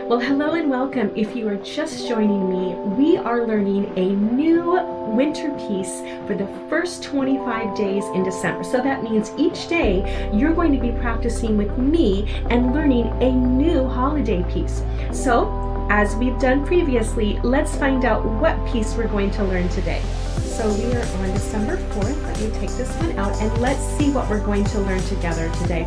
Well, hello and welcome. If you are just joining me, we are learning a new winter piece for the first 25 days in December. So that means each day you're going to be practicing with me and learning a new holiday piece. So, as we've done previously, let's find out what piece we're going to learn today. So we are on December 4th. Let me take this one out and let's see what we're going to learn together today.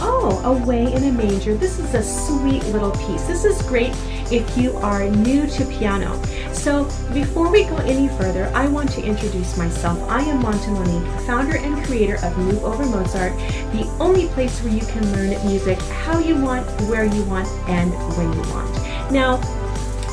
Oh, Away in a Manger. This is a sweet little piece. This is great if you are new to piano. So before we go any further, I want to introduce myself. I am Monta Monique, founder and creator of Move Over Mozart, the only place where you can learn music how you want, where you want, and when you want. Now,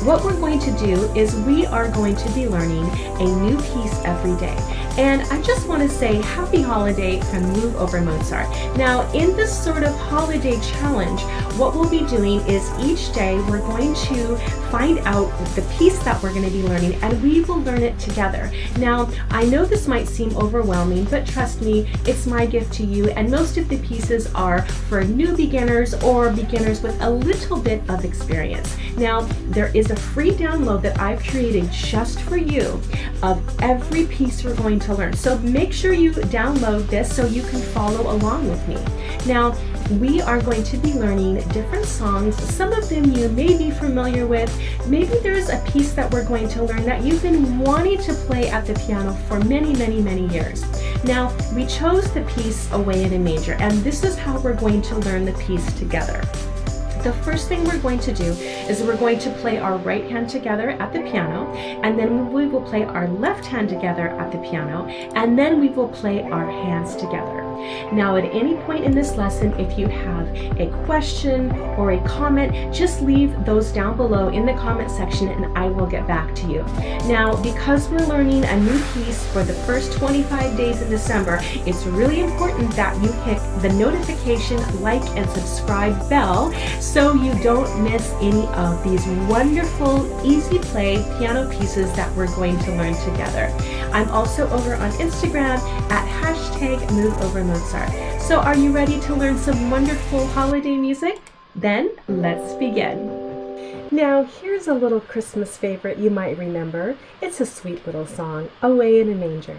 what we're going to do is we are going to be learning a new piece every day. And I just want to say happy holiday from Move Over Mozart. Now, in this sort of holiday challenge, what we'll be doing is each day we're going to find out the piece that we're going to be learning and we will learn it together. Now, I know this might seem overwhelming, but trust me, it's my gift to you, and most of the pieces are for new beginners or beginners with a little bit of experience. Now, there is a free download that I've created just for you of every piece we're going to learn. So make sure you download this so you can follow along with me. Now, we are going to be learning different songs. Some of them you may be familiar with. Maybe there's a piece that we're going to learn that you've been wanting to play at the piano for many, many, many years. Now, we chose the piece Away in a Manger, and this is how we're going to learn the piece together. The first thing we're going to do is we're going to play our right hand together at the piano, and then we will play our left hand together at the piano, and then we will play our hands together. Now, at any point in this lesson, if you have a question or a comment, just leave those down below in the comment section and I will get back to you. Now, because we're learning a new piece for the first 25 days in December, it's really important that you hit the notification, like, and subscribe bell so you don't miss any of these wonderful, easy play piano pieces that we're going to learn together. I'm also over on Instagram at #MoveOverMozart. So are you ready to learn some wonderful holiday music? Then let's begin. Now, here's a little Christmas favorite you might remember. It's a sweet little song, Away in a Manger.